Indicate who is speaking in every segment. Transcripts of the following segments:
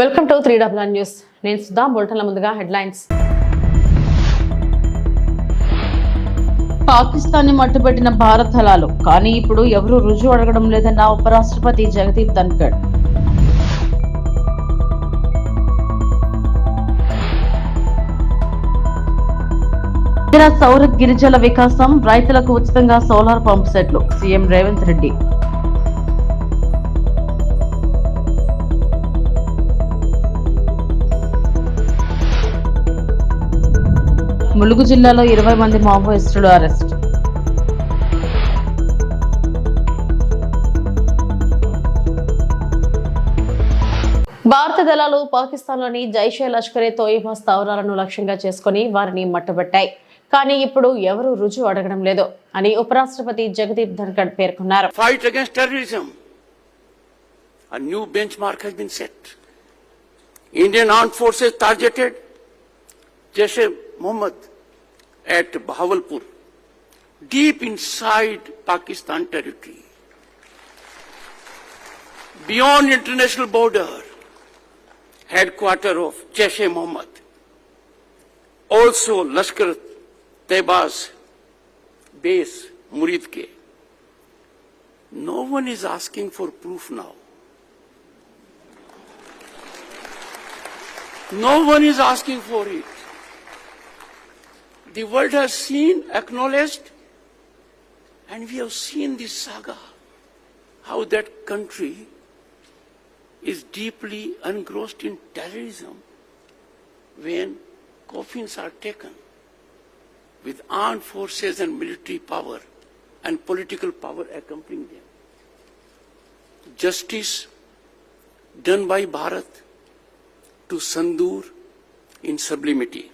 Speaker 1: Welcome to 3W news. నేను సుధా. బులెటిన్ల ముందుగా headlines. పాకిస్తాన్ని మట్టుబెట్టిన భారత్ దళాలు, కానీ ఇప్పుడు ఎవరూ రుజువు అడగడం లేదన్న ఉపరాష్ట్రపతి జగదీప్ ధన్కడ్. సౌర గిరిజల వికాసం, రైతులకు ఉచితంగా సోలార్ పంప్ సెట్లు. సీఎం రేవంత్ రెడ్డి. ములుగు జిల్లాలో 20 మంది మావోయిస్టులు అరెస్ట్. భారత దళాలు పాకిస్తాన్లోని జైషే లష్కరే తోయిబా స్థావరాలను లక్ష్యంగా చేసుకుని వారిని మట్టుబెట్టాయి. కానీ ఇప్పుడు ఎవరూ రుజువు అడగడం లేదు అని ఉపరాష్ట్రపతి జగదీప్ ధన్కడ్ పేర్కొన్నారు.
Speaker 2: Fight against terrorism. A new benchmark has been set. Indian armed forces targeted Jaish-e-Mohammed at Bahawalpur, deep inside Pakistan territory, beyond international border, headquarters of Jaish-e-Mohammed. Also Lashkar-e-Taiba's base, Murid ke. No one is asking for proof now. No one is asking for it. The world has seen, acknowledged, and we have seen this saga, how that country is deeply engrossed in terrorism when coffins are taken with armed forces and military power and political power accompanying them. Justice done by Bharat to Sandur in sublimity.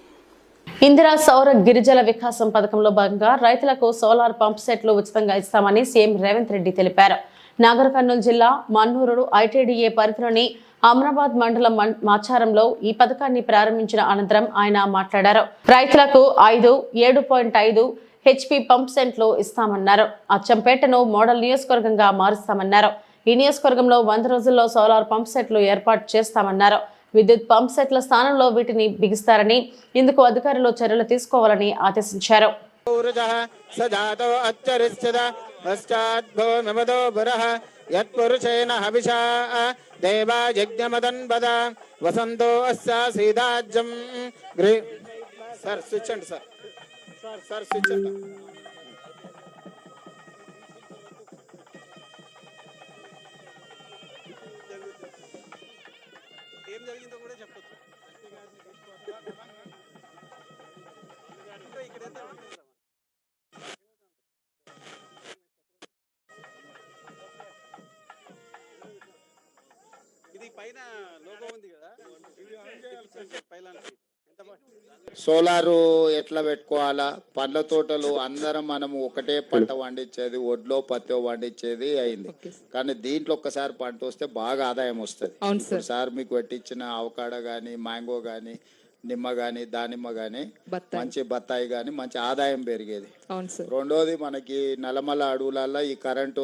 Speaker 1: Indira సౌర గిరిజల వికాసం పథకంలో భాగంగా రైతులకు solar pump సెట్లు ఉచితంగా ఇస్తామని CM Revanth Reddy తెలిపారు. నాగర్ కర్నూలు జిల్లా మన్నూరు ఐటీడీఏ పరిధిలోని అమరాబాద్ మండలం మాచారంలో ఈ పథకాన్ని ప్రారంభించిన అనంతరం ఆయన మాట్లాడారు. రైతులకు 7.5 హెచ్పీ పంప్ సెట్లు ఇస్తామన్నారు. అచ్చంపేటను మోడల్ నియోజకవర్గంగా మారుస్తామన్నారు. ఈ నియోజకవర్గంలో 100 రోజుల్లో సోలార్ పంప్ సెట్లు ఏర్పాటు చేస్తామన్నారు. విద్యుత్ పంప్ సెట్ల స్థానంలో వీటిని బిగిస్తారని, ఇందుకు అధికారులు చర్యలు తీసుకోవాలని ఆదేశించారు.
Speaker 3: ఏం జరిగిందో కూడా చెప్పొచ్చు. ఇది పైన లోగో ఉంది కదా,
Speaker 4: సోలారు ఎట్లా పెట్టుకోవాలా, పండ్ల తోటలు అందరం మనము ఒకటే పంట పండించేది, ఒడ్లో పత్తి పండించేది అయింది. కానీ దీంట్లో ఒక్కసారి పంట వస్తే బాగా ఆదాయం వస్తుంది. సార్ మీకు పెట్టించిన అవకాడో గానీ, మ్యాంగో గానీ, నిమ్మ గానీ, దానిమ్మ గానీ, మంచి బత్తాయి గానీ మంచి ఆదాయం పెరిగేది. రెండోది, మనకి నల్లమల్ల అడవులలో ఈ కరెంట్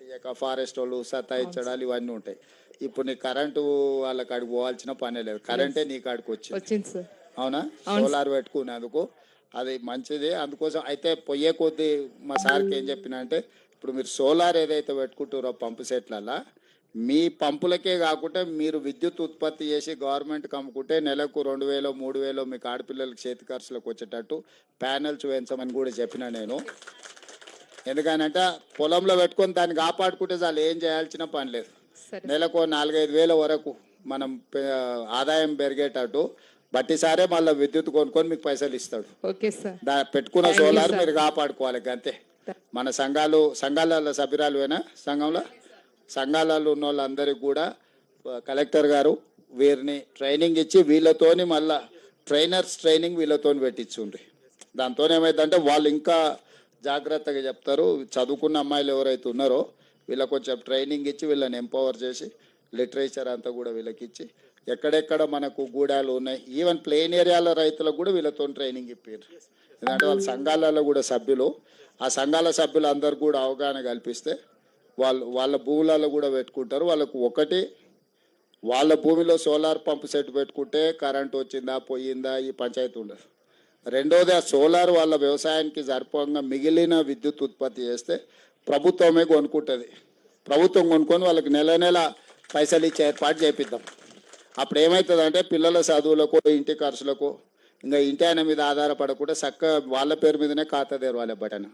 Speaker 4: ఇయ్యక ఫారెస్ట్ వాళ్ళు సతాయించడాలు ఇవన్నీ ఉంటాయి. ఇప్పుడు నీ కరెంటు వాళ్ళ కాడికి పోవాల్సిన పనే లేదు, కరెంటే నీ కాడికి వచ్చింది. అవునా? సోలార్ పెట్టుకునేందుకు అది మంచిది. అందుకోసం అయితే పొయ్యే కొద్దీ మా సార్కి ఏం చెప్పిన అంటే, ఇప్పుడు మీరు సోలార్ ఏదైతే పెట్టుకుంటారో పంపు సెట్లలో, మీ పంపులకే కాకుండా మీరు విద్యుత్ ఉత్పత్తి చేసి గవర్నమెంట్కి అమ్ముకుంటే నెలకు 2000 3000 మీకు ఆడపిల్లలకి చేతి ఖర్చులకు వచ్చేటట్టు ప్యానెల్స్ వేయించమని కూడా చెప్పిన నేను. ఎందుకనంటే పొలంలో పెట్టుకొని దాన్ని కాపాడుకుంటే చాలు, ఏం చేయాల్సిన పని లేదు. నెలకు 4-5 వేల వరకు మనం ఆదాయం పెరిగేటట్టు బట్టి సారే మళ్ళీ విద్యుత్ కొనుక్కొని మీకు పైసలు ఇస్తాడు. పెట్టుకున్న సోలార్ మీరు కాపాడుకోవాలి అంతే. మన సంఘాలలో సభ్యురాలువేనా, సంఘాలలో ఉన్న వాళ్ళందరికీ కూడా కలెక్టర్ గారు వీరిని ట్రైనింగ్ ఇచ్చి వీళ్ళతోని మళ్ళా ట్రైనర్స్ ట్రైనింగ్ వీళ్ళతో పెట్టించుండ్రి. దాంతో ఏమైందంటే వాళ్ళు ఇంకా జాగ్రత్తగా చెప్తారు. చదువుకున్న అమ్మాయిలు ఎవరైతే ఉన్నారో వీళ్ళకి కొంచెం ట్రైనింగ్ ఇచ్చి వీళ్ళని ఎంపవర్ చేసి లిటరేచర్ అంతా కూడా వీళ్ళకి ఇచ్చి, ఎక్కడెక్కడ మనకు గూడాలు ఉన్నాయి, ఈవెన్ ప్లెయిన్ ఏరియాల రైతులకు కూడా వీళ్ళతో ట్రైనింగ్ ఇప్పారు. ఎందుకంటే వాళ్ళ సంఘాలలో కూడా సభ్యులు, ఆ సంఘాల సభ్యులందరూ కూడా అవగాహన కల్పిస్తే వాళ్ళ భూములలో కూడా పెట్టుకుంటారు. వాళ్ళకు ఒకటి వాళ్ళ భూమిలో సోలార్ పంప్ సెట్ పెట్టుకుంటే కరెంట్ వచ్చిందా పోయిందా ఈ పంచాయతీ ఉండదు. రెండోది ఆ సోలార్ వాళ్ళ వ్యవసాయానికి సరిపోగా మిగిలిన విద్యుత్ ఉత్పత్తి చేస్తే ప్రభుత్వమే కొనుక్కుంటుంది. ప్రభుత్వం కొనుక్కొని వాళ్ళకి నెల నెల పైసలు ఇచ్చే ఏర్పాటు చేపిద్దాం. అప్పుడు ఏమవుతుందంటే పిల్లల చదువులకు ఇంటి ఖర్చులకు ఇంకా ఇంటి ఆయన మీద ఆధారపడకుండా చక్కగా వాళ్ళ పేరు మీదనే ఖాతా తెరవాలి. బటన్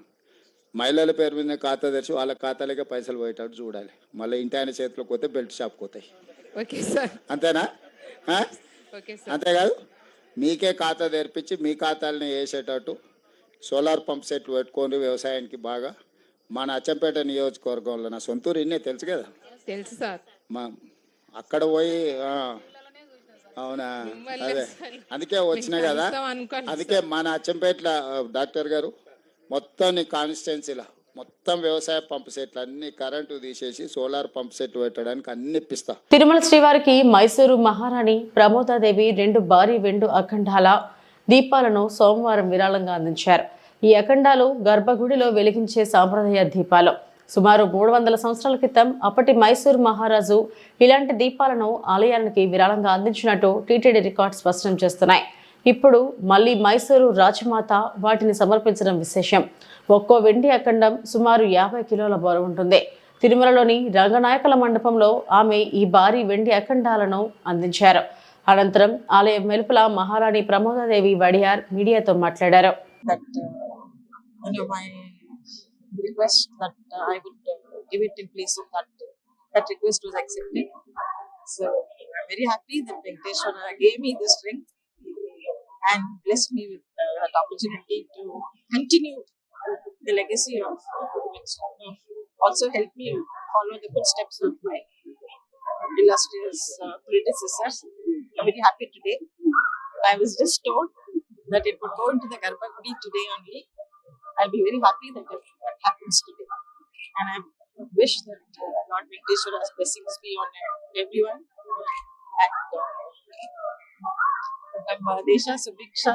Speaker 4: మహిళల పేరు మీదనే ఖాతా తెరిచి వాళ్ళ ఖాతాలకే పైసలు పోయేటట్టు చూడాలి. మళ్ళీ ఇంటి ఆయన చేతిలోకి పోతే బెల్ట్ షాప్కి పోతాయి.
Speaker 5: Okay sir.
Speaker 4: అంతేనా?
Speaker 5: Okay sir.
Speaker 4: అంతేకాదు మీకే ఖాతా తెరిపించి మీ ఖాతాలని వేసేటట్టు సోలార్ పంప్ సెట్లు పెట్టుకొని వ్యవసాయానికి బాగా మన అచ్చంపేట నియోజకవర్గంలో నా సొంతూరు ఇన్నే తెలుసు కదా.
Speaker 5: తెలుసు సార్.
Speaker 4: మా అక్కడ పోయి అవునా అదే అందుకే వచ్చినా కదా. అందుకే మన అచ్చంపేటలో డాక్టర్ గారు మొత్తం నీ కాన్స్టిట్యున్సీలో మొత్తం వ్యవసాయ పంప్ సెట్లు అన్ని కరెంటు తీసేసి సోలార్ పంప్ సెట్లు పెట్టడానికి అన్ని ఇప్పిస్తా.
Speaker 1: తిరుమల శ్రీవారికి మైసూరు మహారాణి ప్రమోదాదేవి 2 భారీ వెండు అఖండాల దీపాలను సోమవారం విరాళంగా అందించారు. ఈ అఖండాలు గర్భగుడిలో వెలిగించే సాంప్రదాయ దీపాలు. సుమారు 300 సంవత్సరాల క్రితం అప్పటి మైసూరు మహారాజు ఇలాంటి దీపాలను ఆలయానికి విరాళంగా అందించినట్టు టీటీడీ రికార్డు స్పష్టం చేస్తున్నాయి. ఇప్పుడు మళ్ళీ మైసూరు రాజమాత వాటిని సమర్పించడం విశేషం. ఒక్కో వెండి అఖండం సుమారు 50 కిలోల బరువు ఉంటుంది. తిరుమలలోని రంగనాయకుల మండపంలో ఆమె ఈ భారీ వెండి అఖండాలను అందించారు. అనంతరం ఆలయం వెలుపల మహారాణి ప్రమోదాదేవి వడియార్ మీడియాతో మాట్లాడారు.
Speaker 6: Request that I would give it in place of that request was accepted. So I'm very happy that Venkateshwara gave me the strength and blessed me with that opportunity to continue the legacy of Venkateshwara. Also help me follow the footsteps of my illustrious predecessors. I'm very happy today. I was just told that it would go into the Garbhagudi today only. I'll be very happy that that happens today. And I wish that Lord Venkateshwara's blessings be on everyone. And Desha Subiksha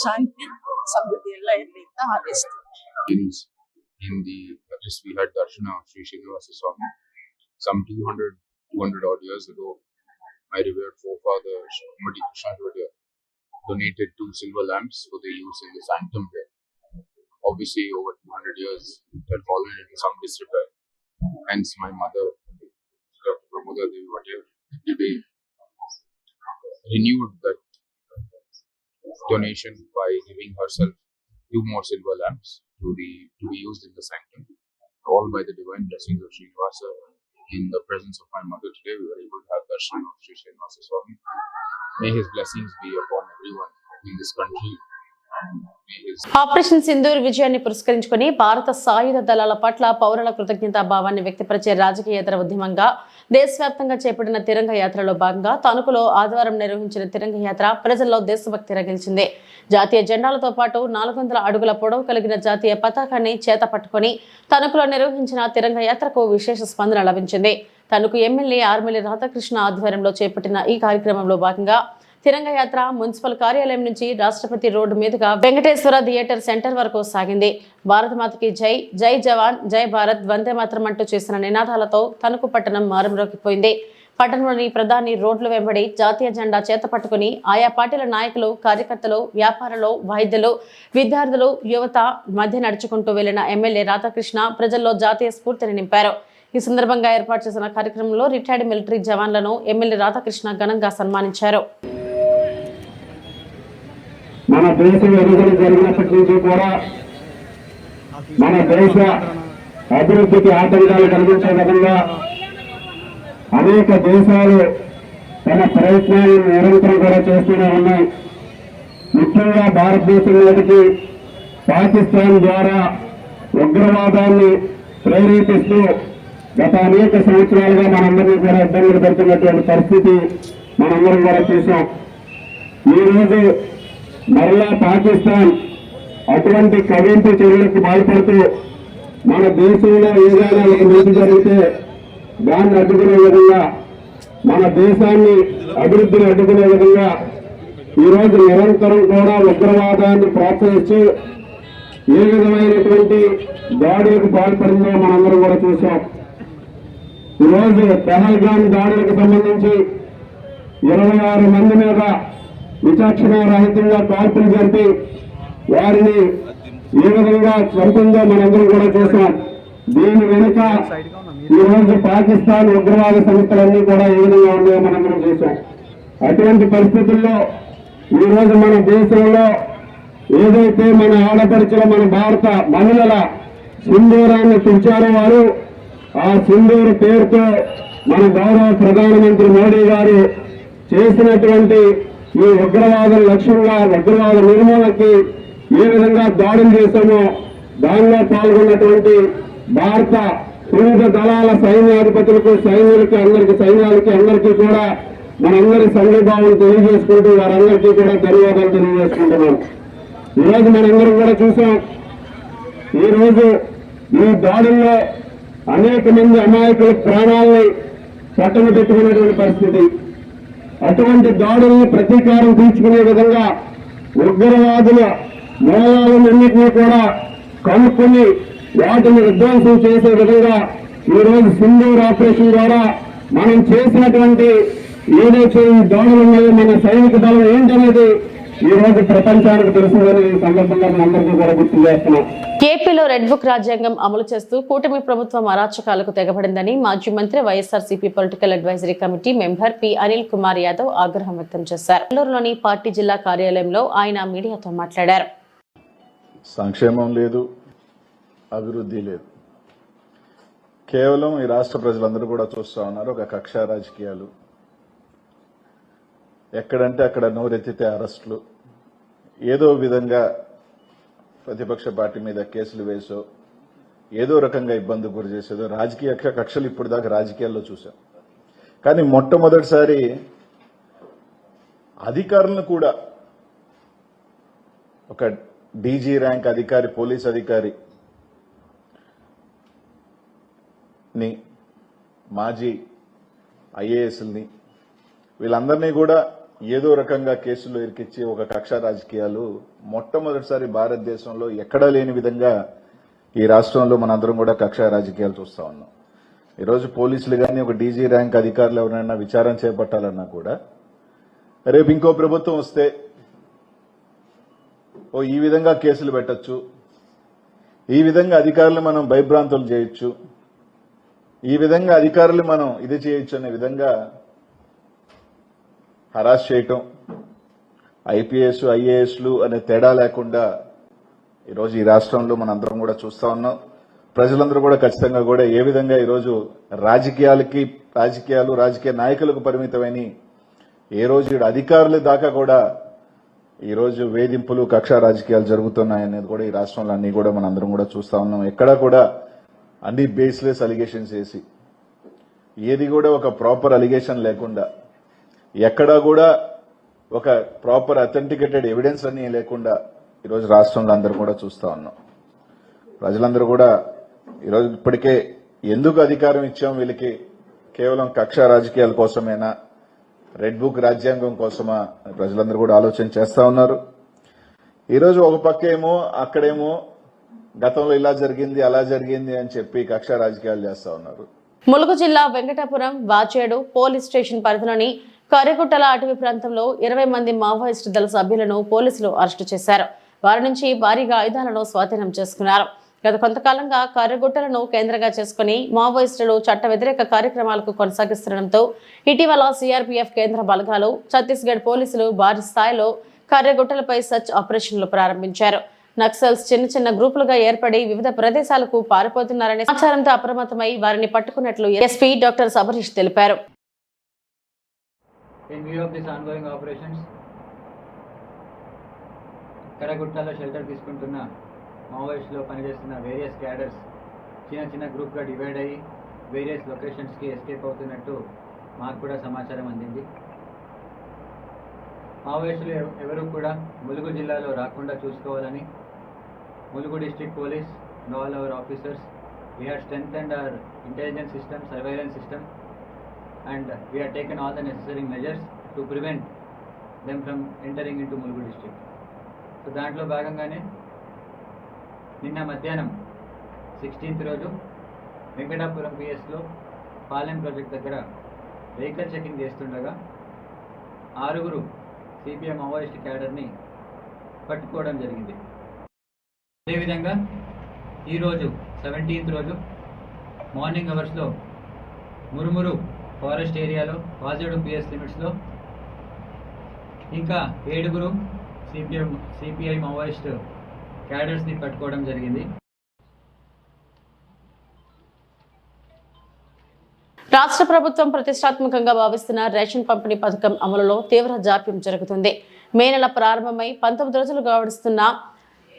Speaker 6: Shanti Samruddhi ella irli harvest.
Speaker 7: In the just we had Darshana of Sri Srinivasa Swami some 200 odd years ago. My revered forefather Srimati Krishna Jodhia donated 2 silver lamps for their use in the sanctum there. Obviously, over 200 years, it had fallen into some disrepair. Hence, my mother, Dr. Pramodadevi Vadiyar, today renewed that donation by giving herself 2 more silver lamps to be used in the sanctum. All by the divine blessings of Srinivasa. In the presence of my mother today, we were able to have darshan of Sri Srinivasa Swami. May his blessings be upon everyone in this country.
Speaker 1: Operation Sindoor విజయాన్ని పురస్కరించుకుని భారత సాయుధ దళాల పట్ల పౌరుల కృతజ్ఞతా భావాన్ని వ్యక్తపరిచే రాజకీయేతర ఉద్యమంగా దేశవ్యాప్తంగా చేపట్టిన తిరంగ యాత్రలో భాగంగా తణుకులో ఆదివారం నిర్వహించిన తిరంగ యాత్ర ప్రజల్లో దేశభక్తి రగిల్చింది. జాతీయ జెండాలతో పాటు 400 అడుగుల పొడవు కలిగిన జాతీయ పతాకాన్ని చేత పట్టుకుని తణుకులో నిర్వహించిన తిరంగ యాత్రకు విశేష స్పందన లభించింది. తణుకు ఎమ్మెల్యే ఆర్మిలి రాధాకృష్ణ ఆధ్వర్యంలో చేపట్టిన ఈ కార్యక్రమంలో భాగంగా తిరంగ యాత్ర మున్సిపల్ కార్యాలయం నుంచి రాష్ట్రపతి రోడ్డు మీదుగా వెంకటేశ్వర థియేటర్ సెంటర్ వరకు సాగింది. భారత మాతకి జై, జై జవాన్, జై భారత్, వందే మాతరం అంటూ చేసిన నినాదాలతో తణుకు పట్టణం మారుమ్రోగిపోయింది. పట్టణంలోని ప్రధాని రోడ్ల వెంబడి జాతీయ జెండా చేత పట్టుకుని ఆయా పార్టీల నాయకులు, కార్యకర్తలు, వ్యాపారులు, వైద్యులు, విద్యార్థులు, యువత మధ్య నడుచుకుంటూ వెళ్లిన ఎమ్మెల్యే రాధాకృష్ణ ప్రజల్లో జాతీయ స్ఫూర్తిని నింపారు. ఈ సందర్భంగా ఏర్పాటు చేసిన కార్యక్రమంలో రిటైర్డ్ మిలిటరీ జవాన్లను ఎమ్మెల్యే రాధాకృష్ణ ఘనంగా సన్మానించారు.
Speaker 8: మన దేశ ఎదుగుదల జరిగినప్పటి నుంచి కూడా మన దేశ అభివృద్ధికి ఆటంకాలు కలిగించే విధంగా అనేక దేశాలు తమ ప్రయత్నాలను నిరంతరం కూడా చేస్తూనే ఉన్నాయి. ముఖ్యంగా భారతదేశం మీదకి పాకిస్తాన్ ద్వారా ఉగ్రవాదాన్ని ప్రేరేపిస్తూ గత అనేక సంవత్సరాలుగా మనందరినీ కూడా ఇబ్బందులు పెడుతున్నటువంటి పరిస్థితి మనందరం కూడా చూసాం. ఈరోజు మరలా పాకిస్తాన్ అటువంటి కవింపు చర్యలకు పాల్పడుతూ మన దేశంలో ఏదైనా ఒక మంచి జరిగితే దాన్ని అడ్డుకునే విధంగా, మన దేశాన్ని అభివృద్ధిని అడ్డుకునే విధంగా ఈరోజు నిరంతరం కూడా ఉగ్రవాదాన్ని ప్రోత్సహిస్తూ ఏ విధమైనటువంటి దాడులకు పాల్పడిందో మనందరం కూడా చూసాం. ఈరోజు పహల్గామ్ దాడులకు సంబంధించి 26 మంది మీద విచక్షణ రహితంగా కాల్పులు జరిపి వారిని ఏ విధంగా చంపిందో మనందరం కూడా చూసాం. దీని వెనుక ఈరోజు పాకిస్తాన్ ఉగ్రవాద సంస్థలన్నీ కూడా ఏ విధంగా ఉన్నాయో మనందరం చూసాం. అటువంటి పరిస్థితుల్లో ఈరోజు మన దేశంలో ఏదైతే మన ఆడపడుచుల మన భారత మహిళల సింధూరాన్ని తుంచారో వారు, ఆ సింధూరు పేరుతో మన గౌరవ ప్రధానమంత్రి మోడీ గారు చేసినటువంటి ఈ ఉగ్రవాద లక్ష్యంగా ఉగ్రవాద నిర్మూలనకి ఏ విధంగా దాడులు చేశామో దానిలో పాల్గొన్నటువంటి భారత త్రివిధ దళాల సైన్యాధిపతులకు సైన్యాలకి అందరికీ కూడా మనందరి సంఘీభావం తెలియజేసుకుంటూ వారందరికీ కూడా ధన్యవాదాలు తెలియజేసుకుంటున్నాం. ఈరోజు మనందరం కూడా చూసాం. ఈరోజు ఈ దాడుల్లో అనేక మంది అమాయకుల ప్రాణాలని పట్టణ పెట్టుకున్నటువంటి పరిస్థితి. అటువంటి దాడుల్ని ప్రతీకారం తీర్చుకునే విధంగా ఉగ్రవాదుల మూలాలన్నింటినీ కూడా కనుక్కొని వాటిని విధ్వంసం చేసే విధంగా ఈరోజు సింధూర్ ఆపరేషన్ ద్వారా మనం చేసినటువంటి ఏదైతే ఈ దాడులు ఉన్నాయో మన సైనిక దళం ఏంటనేది ఈ రోజు ప్రపంచానికి తెలుస్తుందని ఈ సందర్భంగా మనందరికీ కూడా గుర్తు చేస్తున్నాం.
Speaker 1: ఏపీలో రెడ్ బుక్ రాజ్యాంగం అమలు చేస్తూ కూటమి ప్రభుత్వం అరాచకాలకు తెగబడిందని మాజీ మంత్రి YSRCP political advisory committee member P Anil Kumar Yadav ఆగ్రహం వ్యక్తం చేశారు. నెల్లూరులోని పార్టీ జిల్లా కార్యాలయంలో ఆయన మీడియాతో మాట్లాడారు.
Speaker 9: సంక్షేమం లేదు, అభివృద్ధి లేదు. కేవలం ఈ రాష్ట్ర ప్రజలందరూ కూడా చూస్తా ఉన్నారు ఒక కక్ష రాజకీయాలు. ఎక్కడంటే అక్కడ నోరెత్తితే అరెస్టులు, ఏదో విధంగా ప్రతిపక్ష పార్టీ మీద కేసులు వేసో ఏదో రకంగా ఇబ్బంది గురి చేసేదో రాజకీయ కక్షలు ఇప్పుడు దాకా రాజకీయాల్లో చూసాం. కానీ మొట్టమొదటిసారి అధికారులను కూడా ఒక డీజీ ర్యాంక్ అధికారి, పోలీస్ అధికారి ని, మాజీ ఐఏఎస్ని వీళ్ళందరినీ కూడా ఏదో రకంగా కేసుల్లో ఇరికిచ్చి ఒక కక్ష రాజకీయాలు మొట్టమొదటిసారి భారతదేశంలో ఎక్కడా లేని విధంగా ఈ రాష్ట్రంలో మనందరం కూడా కక్ష రాజకీయాలు చూస్తా ఉన్నాం. ఈరోజు పోలీసులు కానీ ఒక డీజీ ర్యాంక్ అధికారులు ఎవరైనా విచారణ చేపట్టాలన్నా కూడా రేపు ఇంకో ప్రభుత్వం వస్తే ఈ విధంగా కేసులు పెట్టచ్చు, ఈ విధంగా అధికారులు మనం భయభ్రాంతులు చేయొచ్చు, ఈ విధంగా అధికారులు మనం ఇది చేయొచ్చు అనే విధంగా హరాస్ చేయటం, ఐపీఎస్ ఐఏఎస్లు అనే తేడా లేకుండా ఈరోజు ఈ రాష్ట్రంలో మనందరం కూడా చూస్తా ఉన్నాం. ప్రజలందరూ కూడా ఖచ్చితంగా కూడా ఏ విధంగా ఈరోజు రాజకీయ నాయకులకు పరిమితమైన ఏ రోజు అధికారుల దాకా కూడా ఈరోజు వేధింపులు కక్ష రాజకీయాలు జరుగుతున్నాయనేది కూడా ఈ రాష్ట్రంలో అన్ని కూడా మనందరం కూడా చూస్తా ఉన్నాం. ఎక్కడా కూడా అన్ని బేస్లెస్ అలిగేషన్స్ వేసి ఏది కూడా ఒక ప్రాపర్ అలిగేషన్ లేకుండా, ఎక్కడా కూడా ఒక ప్రాపర్ అథెంటికేటెడ్ ఎవిడెన్స్ అన్ని లేకుండా ఈరోజు రాష్ట్రంలో అందరూ కూడా చూస్తా ఉన్నాం. ప్రజలందరూ కూడా ఈరోజు ఇప్పటికే ఎందుకు అధికారం ఇచ్చాం వీళ్ళకి, కేవలం కక్ష రాజకీయాల కోసమేనా, రెడ్ బుక్ రాజ్యాంగం కోసమా ప్రజలందరూ కూడా ఆలోచన చేస్తా ఉన్నారు. ఈరోజు ఒక పక్కేమో అక్కడేమో గతంలో ఇలా జరిగింది అలా జరిగింది అని చెప్పి కక్ష రాజకీయాలు చేస్తా ఉన్నారు.
Speaker 1: ములుగు జిల్లా వెంకటాపురం వాచేడు పోలీస్ స్టేషన్ పరిధిలోని కరిగుట్టల అటవీ ప్రాంతంలో 20 మంది మావోయిస్టు దళ సభ్యులను పోలీసులు అరెస్టు చేశారు. వారి నుంచి భారీగా ఆయుధాలను స్వాధీనం చేసుకున్నారు. గత కొంతకాలంగా కర్రగుట్టలను కేంద్రంగా చేసుకుని మావోయిస్టులు చట్ట వ్యతిరేక కార్యక్రమాలకు కొనసాగిస్తుండటంతో ఇటీవల సిఆర్పీఎఫ్ కేంద్ర బలగాలు, ఛత్తీస్గఢ్ పోలీసులు భారీ స్థాయిలో కర్రగుట్టలపై సర్చ్ ఆపరేషన్లు ప్రారంభించారు. నక్సల్స్ చిన్న గ్రూపులుగా ఏర్పడి వివిధ ప్రదేశాలకు పారిపోతున్నారనే సమాచారంతో అప్రమత్తమై వారిని పట్టుకున్నట్లు ఎస్పీ డాక్టర్ సబరీష్ తెలిపారు.
Speaker 10: In view of this ongoing operations, కరగుట్టలో షెల్టర్ తీసుకుంటున్న మావోయిస్టులో పనిచేస్తున్న వేరియస్ క్యాడర్స్ చిన్న గ్రూప్గా డివైడ్ అయ్యి వేరియస్ లొకేషన్స్కి ఎస్కేప్ అవుతున్నట్టు మాకు కూడా సమాచారం అందింది. మావోయిస్టులు ఎవరు కూడా ములుగు జిల్లాలో రాకుండా చూసుకోవాలని Mulugu district police and all our officers, we have strengthened our intelligence system, surveillance system, and we have taken all the necessary measures to prevent them from entering into Mulugu district. So దాంట్లో భాగంగానే నిన్న మధ్యాహ్నం 16th రోజు Venkatapuram పిఎస్లో Palem project దగ్గర vehicle checking చేస్తుండగా 6 CPM Maoist క్యాడర్ని పట్టుకోవడం జరిగింది. అదేవిధంగా ఈరోజు 17th రోజు మార్నింగ్ అవర్స్లో మురుమురు ఫారెస్ట్ ఏరియాలో వాజేడు పిఎస్ లిమిట్స్లో ఇంకా 7 సిపిఐ మావోయిస్ట్ క్యాడర్స్ని పట్టుకోవడం జరిగింది.
Speaker 1: రాష్ట్ర ప్రభుత్వం ప్రతిష్టాత్మకంగా భావిస్తున్న రేషన్ పంపిణీ పథకం అమలులో తీవ్ర జాప్యం జరుగుతుంది. మే నెల ప్రారంభమై 19 రోజులు గడుస్తున్న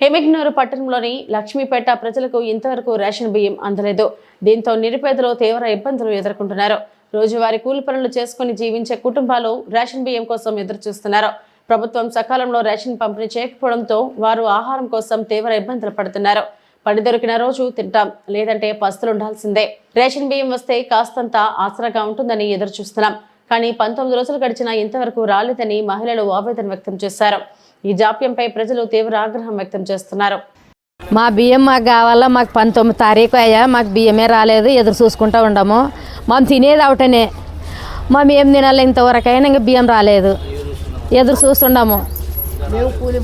Speaker 1: ఎమిగ్నూరు పట్టణంలోని లక్ష్మీపేట ప్రజలకు ఇంతవరకు రేషన్ బియ్యం అందలేదు. దీంతో నిరుపేదలు తీవ్ర ఇబ్బందులు ఎదుర్కొంటున్నారు. రోజువారీ కూలి పనులు చేసుకుని జీవించే కుటుంబాలు రేషన్ బియ్యం కోసం ఎదురుచూస్తున్నారు. ప్రభుత్వం సకాలంలో రేషన్ పంపిణీ చేయకపోవడంతో వారు ఆహారం కోసం తీవ్ర ఇబ్బందులు పడుతున్నారు. పని దొరికిన రోజు తింటాం, లేదంటే పస్తులుండాల్సిందే. రేషన్ బియ్యం వస్తే కాస్తంత ఆసరాగా ఉంటుందని ఎదురు చూస్తున్నాం. కానీ 19 రోజులు గడిచినా ఇంతవరకు రాలేదని మహిళలు ఆవేదన వ్యక్తం చేశారు. ఈ జాప్యంపై ప్రజలు తీవ్ర ఆగ్రహం వ్యక్తం చేస్తున్నారు.
Speaker 11: మా బియ్యం మాకు కావాలా, మాకు 19 తారీఖు అయ్యా, మాకు బియ్యమే రాలేదు, ఎదురు చూసుకుంటూ ఉండము. మనం తినేది ఒకటనే, మేము ఏం తినాలి, ఇంతవరకైనా ఇంకా బియ్యం రాలేదు, ఎదురు చూస్తుండము,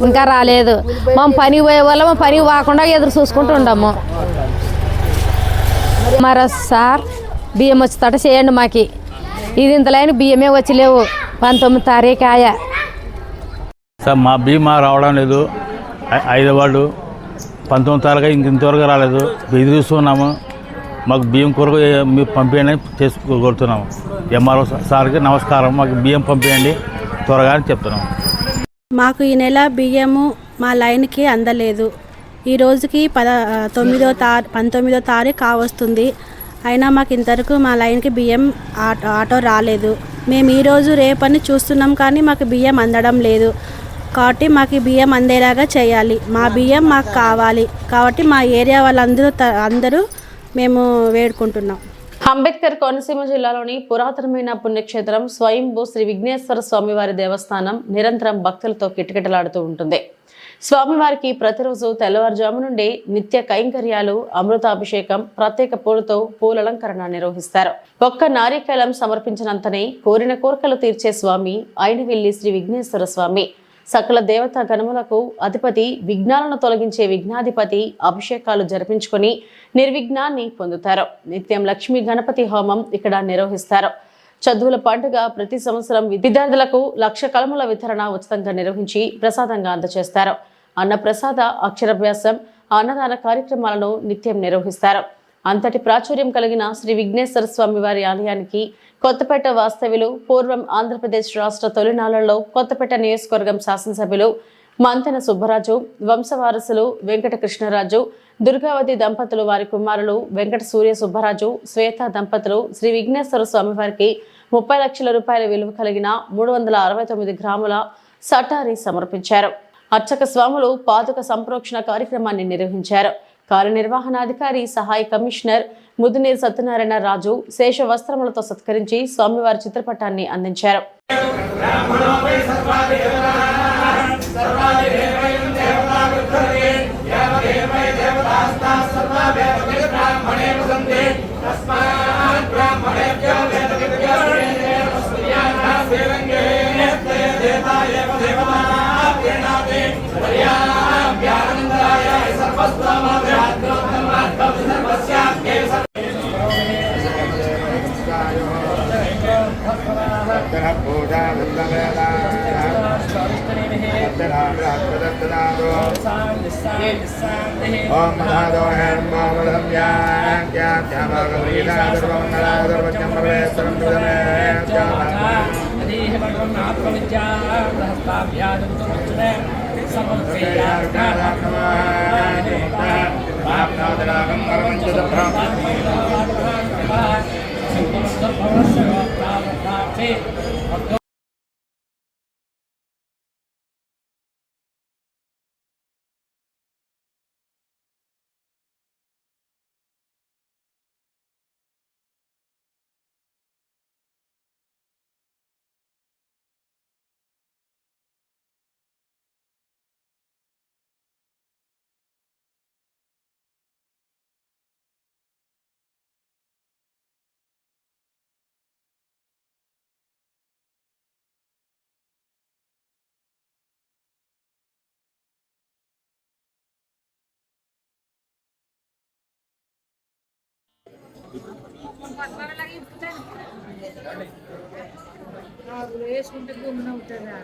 Speaker 11: ఇంకా రాలేదు. మేము పనికి పోయే వాళ్ళ మా పనికి పోకుండా ఎదురు చూసుకుంటూ ఉండము. మరి సార్ బియ్యం వచ్చేటట్ట చేయండి మాకు. ఇది ఇంతలేని బియ్యమే వచ్చి లేవు, 19 తారీఖు ఆయా.
Speaker 12: సార్ మా బియ్యం రావడం లేదు. 5 వాళ్ళు 19 తారీఖు ఇంతవరకు రాలేదు, ఎదురు చూస్తున్నాము. మాకు బియ్యం కొరకు మీరు పంపించండి చేసుకోగలుగుతున్నాము. ఎంఆర్ఓ సార్కి నమస్కారం, మాకు బియ్యం పంపించండి త్వరగా అని చెప్తున్నాము.
Speaker 13: మాకు ఈ నెల బియ్యము మా లైన్కి అందలేదు. ఈ రోజుకి 19వ తారీఖు కావస్తుంది. అయినా మాకు ఇంతవరకు మా లైన్కి బియ్యం ఆటో రాలేదు. మేము ఈరోజు రేపని చూస్తున్నాం, కానీ మాకు బియ్యం అందడం లేదు. కాబట్టి మాకు బియ్యం అందేలాగా చేయాలి. మా బియ్యం మాకు కావాలి. కాబట్టి మా ఏరియా వాళ్ళందరూ మేము వేడుకుంటున్నాం.
Speaker 1: అంబేద్కర్ కోనసీమ జిల్లాలోని పురాతనమైన పుణ్యక్షేత్రం స్వయంభూ శ్రీ విఘ్నేశ్వర స్వామివారి దేవస్థానం నిరంతరం భక్తులతో కిటకిటలాడుతూ ఉంటుంది. స్వామివారికి ప్రతిరోజు తెల్లవారుజాము నుండి నిత్య కైంకర్యాలు, అమృతాభిషేకం, ప్రత్యేక పూలతో పూలలంకరణ నిర్వహిస్తారు. ఒక్క నారికేళం సమర్పించినంతనే కోరిన కోరికలు తీర్చే స్వామి అయినవెల్లి శ్రీ విఘ్నేశ్వర స్వామి. సకల దేవతా గణములకు అధిపతి, విఘ్నాలను తొలగించే విఘ్నాధిపతి. అభిషేకాలు జరిపించుకొని నిర్విఘ్నాన్ని పొందుతారు. నిత్యం లక్ష్మీ గణపతి హోమం ఇక్కడ నిర్వహిస్తారు. చదువుల పండుగ ప్రతి సంవత్సరం విద్యార్థులకు 1,00,000 కలముల వితరణ ఉచితంగా నిర్వహించి ప్రసాదంగా అందజేస్తారు. అన్నప్రసాద, అక్షరాభ్యాసం, అన్నదాన కార్యక్రమాలను నిత్యం నిర్వహిస్తారు. అంతటి ప్రాచుర్యం కలిగిన శ్రీ విఘ్నేశ్వర స్వామి వారి ఆలయానికి కొత్తపేట వాస్తవ్యులు, పూర్వం ఆంధ్రప్రదేశ్ రాష్ట్ర తొలినాళ్లలో కొత్తపేట నియోజకవర్గం శాసనసభ్యులు మంతెన సుబ్బరాజు, వంశవారసులు వెంకట కృష్ణరాజు, దుర్గావతి దంపతులు, వారి కుమారులు వెంకట సూర్య సుబ్బరాజు, శ్వేత దంపతులు శ్రీ విఘ్నేశ్వర స్వామి వారికి 30 లక్షల రూపాయల విలువ కలిగిన 369 గ్రాముల సటారి సమర్పించారు. అర్చక స్వాములు పాదుక సంప్రోక్షణ కార్యక్రమాన్ని నిర్వహించారు. కార్యనిర్వహణాధికారి సహాయ కమిషనర్ ముదునీర్ సత్యనారాయణ రాజు శేష వస్త్రములతో సత్కరించి స్వామివారి చిత్రపటాన్ని అందించారు.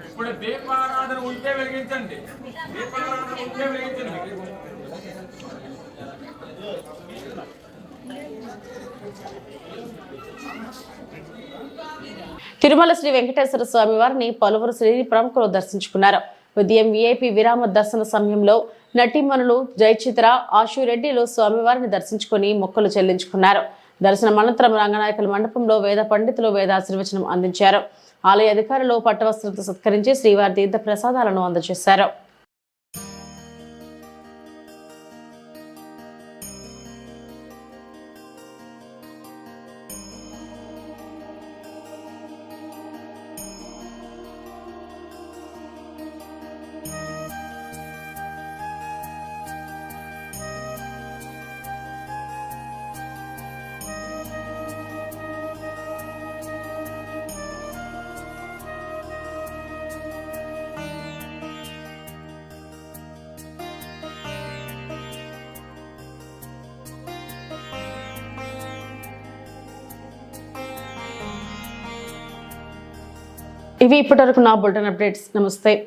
Speaker 3: ఇప్పుడు దీపారాధన ఉంటే వెలిగించండి. దీపారాధన ఉంటే వెలిగించండి.
Speaker 1: తిరుమల శ్రీ వెంకటేశ్వర స్వామి వారిని పలువురు శ్రీ ప్రముఖులు దర్శించుకున్నారు. ఉదయం విఐపి విరామ దర్శన సమయంలో నటీమణులు జయచిత్ర, ఆశురెడ్డిలు స్వామివారిని దర్శించుకుని మొక్కులు చెల్లించుకున్నారు. దర్శనం అనంతరం రంగనాయకుల మండపంలో వేద పండితులు వేదాశీర్వచనం అందించారు. ఆలయ అధికారులు పట్టవస్త్రంతో సత్కరించి శ్రీవారి తీర్థ ప్రసాదాలను అందజేశారు. ఇవి ఇప్పటివరకు నా బులెటిన్ అప్డేట్స్. నమస్తే.